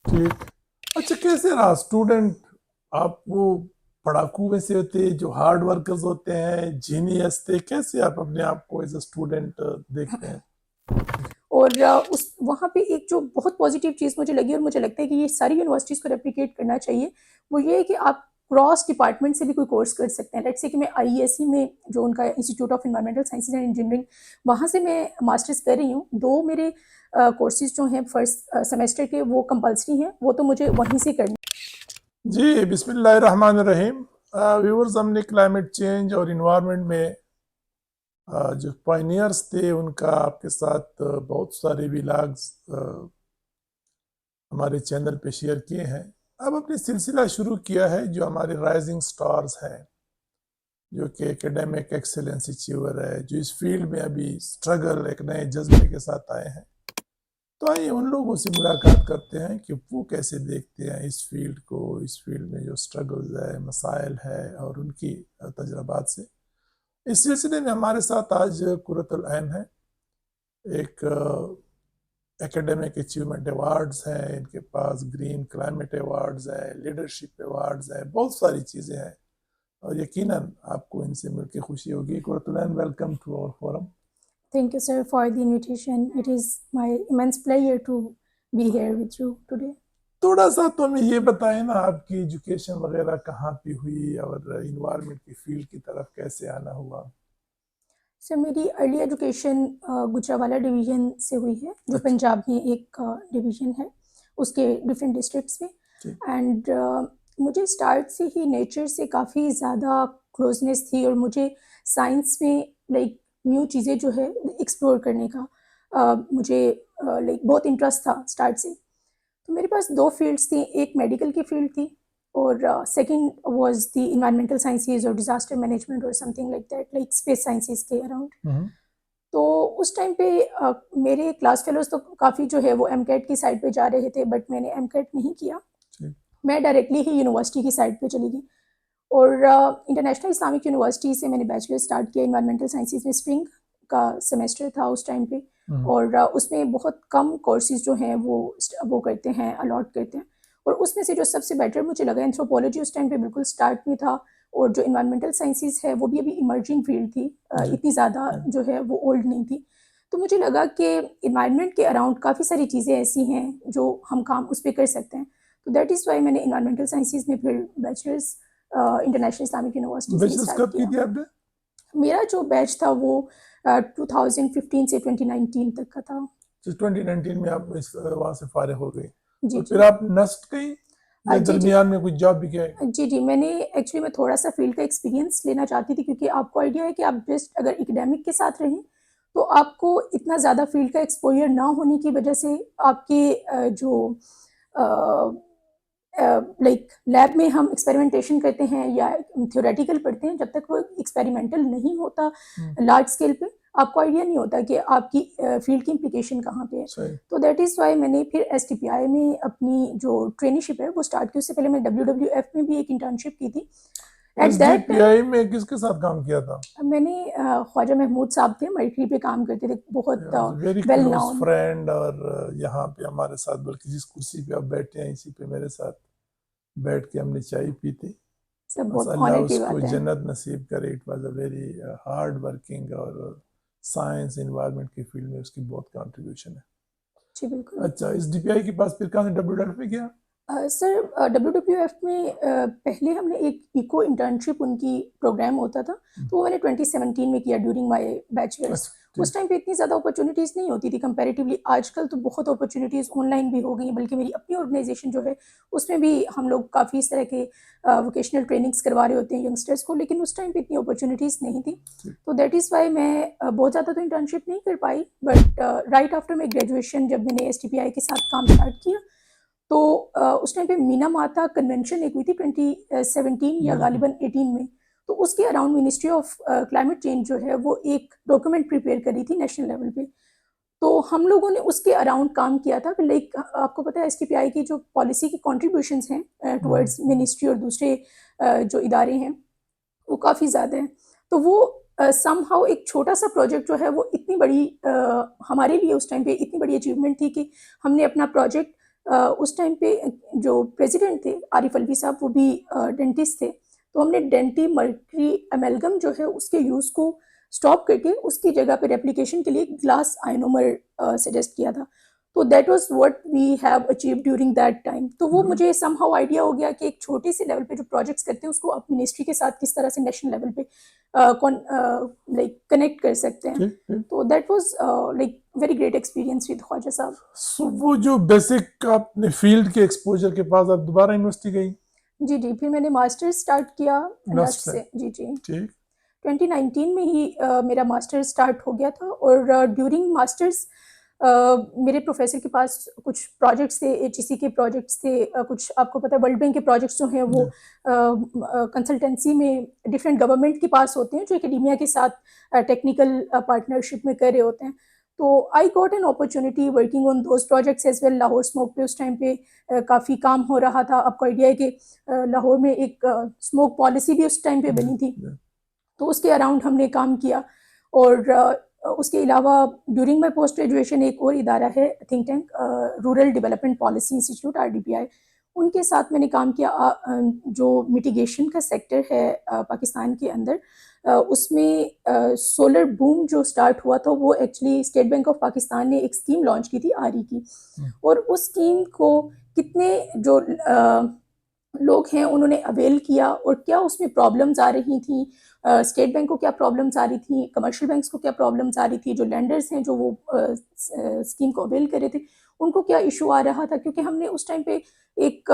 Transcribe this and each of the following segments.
ठीक। अच्छा, कैसे रहा स्टूडेंट? आप वो पढ़ाकू में से होते जो हार्ड वर्कर्स होते हैं, जीनियस थे? कैसे आप अपने आप को एज अ स्टूडेंट देखते हैं? और उस वहाँ पे एक जो बहुत पॉजिटिव चीज़ मुझे लगी और मुझे लगता है कि ये सारी यूनिवर्सिटीज़ को रेप्लिकेट करना चाहिए, वो ये है कि आप क्रॉस डिपार्टमेंट से भी कोई कोर्स कर सकते हैं। लेट्स से कि मैं आईईएससी में, जो उनका institute of environmental sciences and engineering, वहाँ से मैं मास्टर्स कर रही हूँ। 2 मेरे कोर्सेज़ जो हैं फर्स्ट सेमेस्टर के, वो कंपल्सरी हैं, वो तो मुझे वहीं से करने। जी, बिस्मिल्लाहिर्रहमानिर्रहीम। व्यूअर्स, हमने क्लाइमेट चेंज और इन्वायरमेंट में जो पायनियर्स थे उनका आपके साथ बहुत सारे व्लॉग्स हमारे चैनल पे शेयर किए हैं। अब अपने सिलसिला शुरू किया है जो हमारे राइजिंग स्टार्स हैं, जो कि एकेडमिक एक्सेलेंस अचीवर है, जो इस फील्ड में अभी स्ट्रगल एक नए जज्बे के साथ आए हैं। तो आइए उन लोगों से मुलाकात करते हैं कि वो कैसे देखते हैं इस फील्ड को, इस फील्ड में जो स्ट्रगल्स है, मसाइल है, और उनकी तजर्बात से। इस सिलसिले में हमारे साथ आज कुरतुल ऐन है। एक एकेडमिक अचीवमेंट अवार्ड्स हैं इनके पास, ग्रीन क्लाइमेट अवार्ड्स हैं, लीडरशिप अवार्ड्स हैं, बहुत सारी चीज़ें हैं। और यकीनन आपको इनसे मिलकर खुशी होगी। Qurratul Ain, welcome to our forum. Thank you, sir, for the invitation. It is my immense pleasure to be here with you today. थोड़ा सा तो हमें ये बताएं ना, आपकी एजुकेशन वगैरह कहाँ पे हुई और इन्वायरमेंट की फील्ड की तरफ कैसे आना हुआ? सर, मेरी अर्ली एजुकेशन गुजरावाला डिवीज़न से हुई है, जो अच्छा। पंजाब में एक डिवीज़न है, उसके डिफरेंट डिस्ट्रिक्ट्स में। ठीक। एंड मुझे स्टार्ट से ही नेचर से काफ़ी ज़्यादा क्लोजनेस थी, और मुझे साइंस में लाइक न्यू चीज़ें जो है एक्सप्लोर करने का मुझे लाइक बहुत इंटरेस्ट था स्टार्ट से। तो मेरे पास 2 फ़ील्ड्स थी, एक मेडिकल की फ़ील्ड थी, और second was the environmental sciences और डिज़ास्टर मैनेजमेंट और something like that, like space sciences के अराउंड। हम्म। तो उस टाइम पे मेरे क्लास फेलोज़ तो काफ़ी जो है वो एमकेट की साइड पे जा रहे थे, बट मैंने एमकेट नहीं किया। ठीक। मैं डायरेक्टली ही यूनिवर्सिटी की साइड पे चली गई, और इंटरनेशनल इस्लामिक यूनिवर्सिटी से मैंने बैचलर स्टार्ट किया एनवायरमेंटल साइंसेज़ में। स्प्रिंग का सेमेस्टर था उस टाइम पे, हम्म। और उसमें बहुत कम कोर्सेज़ जो हैं वो करते हैं, अलॉट करते हैं। और उसमें से जो सबसे बेटर मुझे लगा, एंथ्रोपोलॉजी उस टाइम पे बिल्कुल स्टार्ट में था, और जो एनवायरमेंटल साइंसेज़ है वो भी अभी इमर्जिंग फील्ड थी, जी। इतनी ज़्यादा जो है वो ओल्ड नहीं थी। तो मुझे लगा कि एनवायरनमेंट के अराउंड काफ़ी सारी चीज़ें ऐसी हैं जो हम काम उस पे कर सकते हैं। तो दैट इज़ वाई मैंने एनवायरमेंटल साइंसेज़ में फिर बैचलर्स इंटरनेशनल इस्लामिक यूनिवर्सिटी से ही बिजनेस स्टार्ट कब की किया। थी आपने? मेरा जो बैच था वो 2015 से 2019 तक का था। तो 2019 में आप इस वहाँ से फारिग हो गई, जी, और फिर जी। आप नस्ट गई या जी, जी। दरमियान में कुछ जॉब भी किया? जी, जी, मैंने एक्चुअली मैं थोड़ा-सा फ़ील्ड का एक्सपीरियंस लेना चाहती थी, क्योंकि आपको आइडिया है कि आप जस्ट अगर एकेडमिक के साथ रहें, तो आपको इतना ज़्यादा फ़ील्ड का एक्सपोज़र ना होने की वजह से आपके जो अ लाइक लैब में हम एक्सपेरिमेंटेशन करते हैं या थ्योरेटिकल पढ़ते हैं, जब तक वो एक्सपेरिमेंटल नहीं होता लार्ज स्केल पे, आपको आइडिया नहीं होता कि आपकी फील्ड की इम्प्लीकेशन कहाँ पे है। सही। तो दैट इज़ वाई मैंने फिर एसटीपीआई में अपनी जो ट्रेनीशिप है वो स्टार्ट की। उससे पहले मैं डब्ल्यूडब्ल्यूएफ में भी एक इंटर्नशिप की थी। At S D that P time I में किसके साथ काम किया था? मैंने ख्वाजा महमूद साहब थे, मर्करी पे काम करते थे, बहुत very well close known. Friend, और यहाँ पे हमारे साथ, बल्कि जिस कुर्सी पे आप बैठे हैं इसी पे मेरे साथ बैठ के हमने चाय पी थी। सब बस बहुत अल्लाह ऑनर की उसको बात है। जन्नत नसीब करे। It was a very hard working, और साइंस इन्वायरमेंट की फील्ड में उसकी बहुत कंट्रीब्यूशन है। जी, बिल्कुल। अच्छा, इस डीपीआई के पास फिर कहाँ से डब्ल्यू डब्ल्यू पे गया? सर, डब्ल्यूडब्ल्यूएफ में पहले हमने एक इको इंटर्नशिप, उनकी प्रोग्राम होता था, तो वो मैंने 2017 में किया ड्यूरिंग माय बैचलर्स। अच्छा। उस ठीक। टाइम पे इतनी ज़्यादा अपॉर्चुनिटीज़ नहीं होती थी कंपैरेटिवली। आजकल तो बहुत अपॉर्चुनिटीज़ ऑनलाइन भी हो गई हैं, बल्कि मेरी अपनी ऑर्गेनाइजेशन जो है उसमें भी हम लोग काफ़ी इस तरह के वोकेशनल ट्रेनिंग्स करवा रहे होते हैं यंगस्टर्स को, लेकिन उस टाइम पे इतनी अपॉर्चुनिटीज़ नहीं थी। ठीक। तो दैट इज़ वाई मैं बहुत ज़्यादा तो इंटर्नशिप नहीं कर पाई, but right after my graduation जब मैंने एसटीपीआई के साथ काम स्टार्ट किया, तो उस टाइम पे मीना माता कन्वेंशन एक हुई थी 2017 या बिल्कुल। गालिबन 18 में। तो उसके around ministry of climate change जो है वो एक डॉक्यूमेंट प्रिपेयर करी थी नेशनल लेवल पे। तो हम लोगों ने उसके अराउंड काम किया था। लाइक आपको पता है एसटीपीआई की जो पॉलिसी की कॉन्ट्रीब्यूशंस हैं टुवर्ड्स मिनिस्ट्री और दूसरे जो इदारे हैं, वो काफ़ी ज़्यादा हैं। तो वो समहाउ एक छोटा-सा प्रोजेक्ट जो है वो इतनी बड़ी हमारे लिए उस टाइम पे इतनी बड़ी अचीवमेंट थी कि हमने अपना प्रोजेक्ट उस टाइम पे जो प्रेसिडेंट थे आरिफ अलवी साहब, वो भी डेंटिस्ट थे। तो हमने डेंटी मर्करी एमेलगम जो है उसके यूज़ को स्टॉप करके उसकी जगह पे रेप्लिकेशन के लिए ग्लास आइनोमर सजेस्ट किया था। तो that was what we have achieved during that time. तो वो मुझे समहाउ आइडिया हो गया कि एक छोटे से लेवल पे जो प्रोजेक्ट्स करते हैं उसको आप मिनिस्ट्री के साथ किस तरह से नेशनल लेवल पे लाइक कनेक्ट कर सकते हैं। ठीक ठीक। तो that was like very great experience with Khwaja Sahab. So वो जो बेसिक आपने फील्ड के एक्सपोजर के बाद आप दोबारा यूनिवर्सिटी गई जी जी, फिर मैंने मास्टर्स स्टार्ट किया नर्स नस्ट से? से। जी जी, ठीक 2019 में ही मेरा मास्टर्स स्टार्ट हो गया था। और ड्यूरिंग मास्टर्स मेरे प्रोफेसर के पास कुछ प्रोजेक्ट्स थे, एचईसी के प्रोजेक्ट्स थे, कुछ आपको पता है वर्ल्ड बैंक के प्रोजेक्ट्स जो हैं वो कंसल्टेंसी में डिफरेंट गवर्नमेंट के पास होते हैं जो एकेडेमिया के साथ टेक्निकल पार्टनरशिप में कर रहे होते हैं। तो I got an opportunity working on those projects as well. Lahore smoke पे उस टाइम पे काफ़ी काम हो रहा था। आपको आइडिया है कि लाहौर में एक स्मोक पॉलिसी भी उस टाइम पे बनी थी, तो उसके अराउंड हमने काम किया। और उसके अलावा ड्यूरिंग माई पोस्ट ग्रेजुएशन एक और इदारा है think tank, rural development policy institute RDPI, उनके साथ मैंने काम किया। जो मिटिगेशन का सेक्टर है पाकिस्तान के अंदर, उसमें सोलर बूम जो स्टार्ट हुआ था वो actually state bank of Pakistan ने एक स्कीम लॉन्च की थी RE की। और उस स्कीम को कितने जो लोग हैं उन्होंने अवेल किया और क्या उसमें प्रॉब्लम्स आ रही थी, स्टेट बैंक को क्या प्रॉब्लम्स आ रही थी, कमर्शियल बैंक्स को क्या प्रॉब्लम्स आ रही थी, जो लैंडर्स हैं जो वो स्कीम को अवेल कर रहे थे उनको क्या इशू आ रहा था। क्योंकि हमने उस टाइम पे एक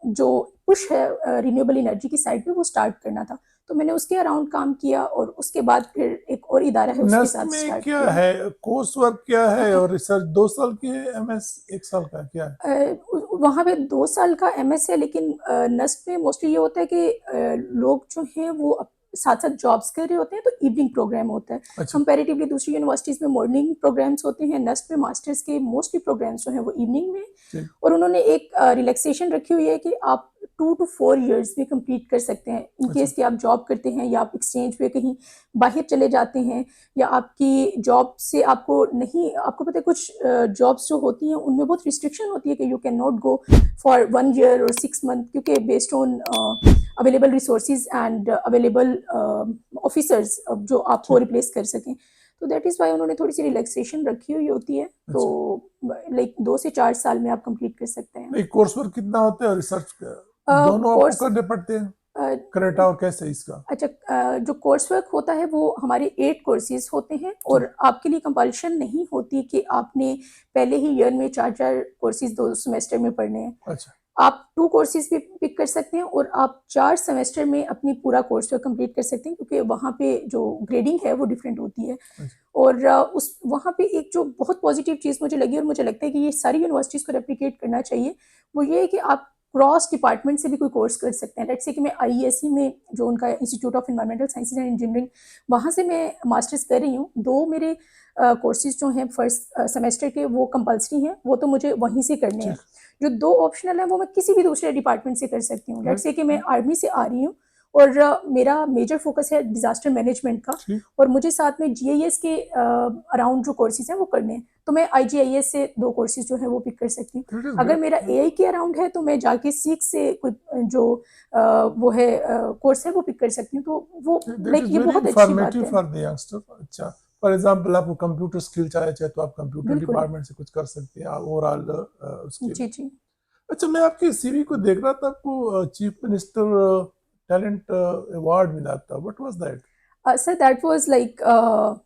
जो पुश है रिन्यूएबल एनर्जी की साइड पे वो स्टार्ट करना था। तो मैंने उसके अराउंड काम किया और उसके बाद फिर एक और इदारा है उसके नस्ट साथ में स्टार्ट क्या किया। है, कोर्स वर्क क्या है और रिसर्च 2 साल की है, MS 1 साल का है, क्या है? वहाँ पे 2 साल का MS है, लेकिन नस्ट में मोस्टली ये होता है कि लोग जो हैं वो साथ साथ जॉब्स कर रहे होते हैं, तो इवनिंग प्रोग्राम होता है। अच्छा कंपैरेटिवली दूसरी यूनिवर्सिटीज़ में मॉर्निंग प्रोग्राम्स होते हैं, नस्ट में मास्टर्स के मोस्टली प्रोग्राम्स जो हैं वो इवनिंग में। ठीक और उन्होंने एक रिलैक्सेशन रखी हुई है कि आप 2 to 4 इयर्स में कंप्लीट कर सकते हैं इन अच्छा केस कि आप जॉब करते हैं या आप एक्सचेंज पे कहीं बाहर चले जाते हैं, या आपकी जॉब से आपको नहीं, आपको पता है कुछ जॉब्स जो होती हैं उनमें बहुत रिस्ट्रिक्शन होती है कि you can not go for 1 year और 6 मंथ, क्योंकि based on available resources and available officers जो आपको ठीक रिप्लेस कर सकें। तो दैट इज़ वाई उन्होंने थोड़ी सी रिलैक्सेशन रखी हुई होती है। तो अच्छा। लाइक 2 से 4 साल में आप कंप्लीट कर सकते हैं। नहीं, कोर्स वर्क कितना होता है और रिसर्च दोनों आपको कोर्स करने पड़ते हैं? करंट आओ कैसे इसका? अच्छा, जो कोर्स वर्क होता है वो हमारे 8 कोर्सेज होते हैं ठीक और आपके लिए कंपल्शन नहीं होती कि आपने पहले ही ईयर में 4-4 कोर्सेज 2 सेमेस्टर में पढ़ने हैं। अच्छा आप 2 कोर्सेज भी पिक कर सकते हैं और आप 4 सेमेस्टर में अपनी पूरा कोर्स वर्क कंप्लीट कर सकते हैं, क्योंकि वहाँ पे जो ग्रेडिंग है वो डिफरेंट होती है। अच्छा और उस वहाँ पे एक जो बहुत पॉजिटिव चीज़ मुझे लगी और मुझे लगता है कि ये सारी यूनिवर्सिटीज़ को रेप्लिकेट करना चाहिए, वो ये है कि आप क्रॉस डिपार्टमेंट से भी कोई कोर्स कर सकते हैं। लेट्स से कि मैं IESE में जो उनका institute of environmental sciences and engineering, वहाँ से मैं मास्टर्स कर रही हूँ। 2 मेरे कोर्सेज जो हैं फर्स्ट सेमेस्टर के वो कंपल्सरी हैं, वो तो मुझे वहीं से करने हैं। ठीक जो 2 ऑप्शनल हैं वो मैं किसी भी दूसरे डिपार्टमेंट से कर सकती हूँ। लेट्स राइट से कि मैं आर्मी से आ रही हूँ और मेरा मेजर फोकस है डिजास्टर मैनेजमेंट का, ठीक और मुझे साथ में GIS के अराउंड जो कोर्सेज हैं वो करने हैं, तो मैं IGIS से 2 कोर्सेज जो है वो पिक कर सकती हूँ। दैट इज अगर ग्रेट। मेरा AI के अराउंड है तो मैं जाके सीख से कोई जो वो है कोर्स है वो पिक कर सकती हूँ। तो वो दैट लाइक इज ये वेरी बहुत अच्छी बात इंफॉर्मेटिव है। For the youngster. अच्छा, फॉर एग्जांपल आपको कंप्यूटर स्किल चाहे तो आप कंप्यूटर बिल्कुल। डिपार्टमेंट से कुछ कर सकते हैं ओवरऑल उसके लिए। जी जी। अच्छा, मैं आपके CV को देख रहा था, आपको चीफ मिनिस्टर टैलेंट अवार्ड मिला था, what was that? Sir that was like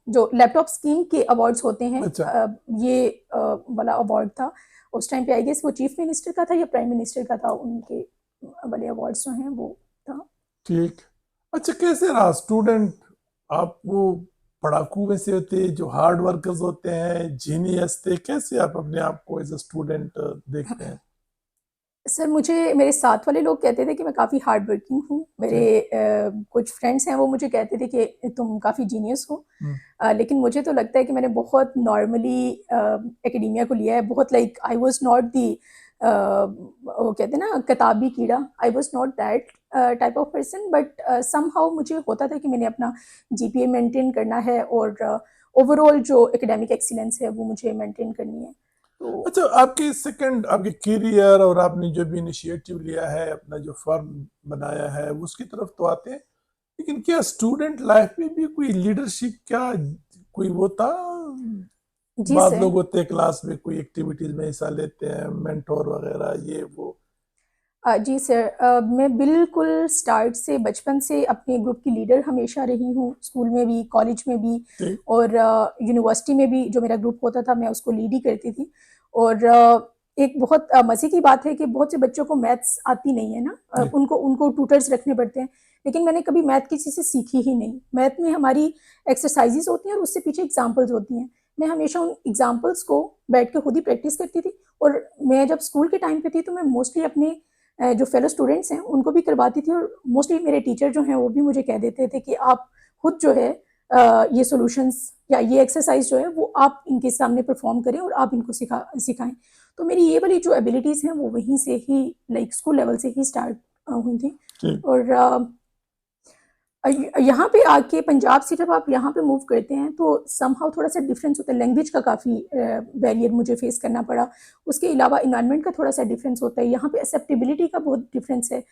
जो लैपटॉप स्कीम के अवार्ड्स होते हैं, अच्छा ये वाला अवार्ड था। उस टाइम पे आई गेस वो चीफ मिनिस्टर का था या प्राइम मिनिस्टर का था, उनके वाले अवार्ड्स जो हैं वो था। ठीक। अच्छा, कैसे रहा स्टूडेंट? आप वो पढ़ाकू में से होते जो हार्ड वर्कर्स होते हैं, जीनियस थे, कैसे आप अपने आप को एज अ स्टूडेंट देखते हैं? सर मुझे मेरे साथ वाले लोग कहते थे कि मैं काफ़ी हार्ड वर्किंग हूँ। मेरे ठीक कुछ फ्रेंड्स हैं वो मुझे कहते थे कि तुम काफ़ी जीनियस हो। हम्म, लेकिन मुझे तो लगता है कि मैंने बहुत नॉर्मली एकेडेमिया को लिया है। बहुत like I was not the वो कहते हैं ना किताबी कीड़ा, I was not that type of person, but somehow मुझे होता था कि मैंने अपना GPA मेंटेन करना है और ओवरऑल जो एकेडमिक एक्सीलेंस है वो मुझे मेंटेन करनी है। तो अच्छा, आपकी सेकंड आपके करियर और आपने जो भी इनिशिएटिव लिया है, अपना जो फर्म बनाया है, उसकी तरफ तो आते हैं, लेकिन क्या स्टूडेंट लाइफ में भी कोई लीडरशिप, क्या कोई वो था? जी बाद सर। लोग होते हैं क्लास में, कोई एक्टिविटीज में हिस्सा लेते हैं, मेंटोर वगैरह, ये वो। जी सर, मैं बिल्कुल स्टार्ट से बचपन से अपने ग्रुप की लीडर हमेशा रही हूँ, स्कूल में भी, कॉलेज में भी ठीक। और यूनिवर्सिटी में भी जो मेरा ग्रुप होता था मैं उसको लीड ही करती थी। और एक बहुत मज़े की बात है कि बहुत से बच्चों को मैथ्स आती नहीं है ना, जी। उनको उनको ट्यूटर्स रखने पड़ते हैं, लेकिन मैंने कभी मैथ किसी से सीखी ही नहीं। मैथ में हमारी एक्सरसाइजेज होती हैं और उससे पीछे एग्जाम्पल्स होती हैं। मैं हमेशा उन एग्जाम्पल्स को बैठ के खुद ही प्रैक्टिस करती थी। और मैं जब स्कूल के टाइम पे थी तो मैं मोस्टली अपने जो फेलो स्टूडेंट्स हैं उनको भी करवाती थी, और मोस्टली मेरे टीचर जो हैं वो भी मुझे कह देते थे कि आप खुद जो है ये सॉल्यूशंस या ये एक्सरसाइज जो है वो आप इनके सामने परफॉर्म करें और आप इनको सिखाएं। तो मेरी ये वाली जो एबिलिटीज़ हैं वो वहीं से ही, लाइक स्कूल लेवल से ही स्टार्ट हुई थी। ठीक। और यहाँ पे आके पंजाब से जब आप यहाँ पे मूव करते हैं तो समहाउ थोड़ा सा डिफरेंस होता है, लैंग्वेज का काफ़ी बैरियर मुझे फेस करना पड़ा। उसके अलावा इन्वायरमेंट का थोड़ा सा डिफरेंस होता है, यहाँ पे एक्सेप्टेबिलिटी का बहुत डिफरेंस है।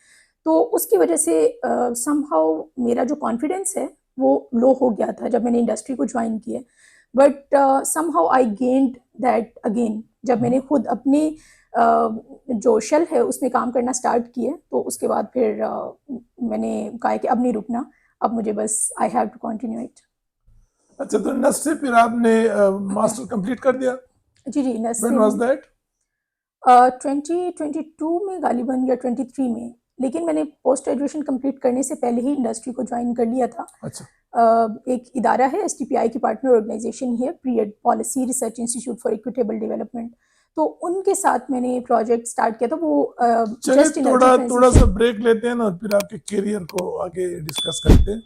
तो उसकी वजह से समहाउ मेरा जो कॉन्फिडेंस है वो लो हो गया था जब मैंने इंडस्ट्री को ज्वाइन किया। But somehow I gained that again जब मैंने खुद अपने जो शेल है उसमें काम करना स्टार्ट किए, तो उसके बाद फिर मैंने कहा कि अब नहीं रुकना, अब मुझे बस I have to continue it. अच्छा, तो नर्स से फिर आपने मास्टर कंप्लीट कर दिया? जी जी, नर्स व्हेन से वाज मैं दैट? 2022 में गालिबन या 23 में, लेकिन मैंने पोस्ट ग्रेजुएशन कंप्लीट करने से पहले ही इंडस्ट्री को ज्वाइन कर लिया था। अच्छा। एक इदारा है STPI की पार्टनर ऑर्गेनाइजेशन ही है, period policy research institute for equitable development. तो उनके साथ मैंने प्रोजेक्ट स्टार्ट किया था, वो चलिए, जस्ट एनर्जी थोड़ा थोड़ा सा ट्रांजिशन। ब्रेक लेते हैं ना, और फिर आपके करियर को आगे डिस्कस करते हैं।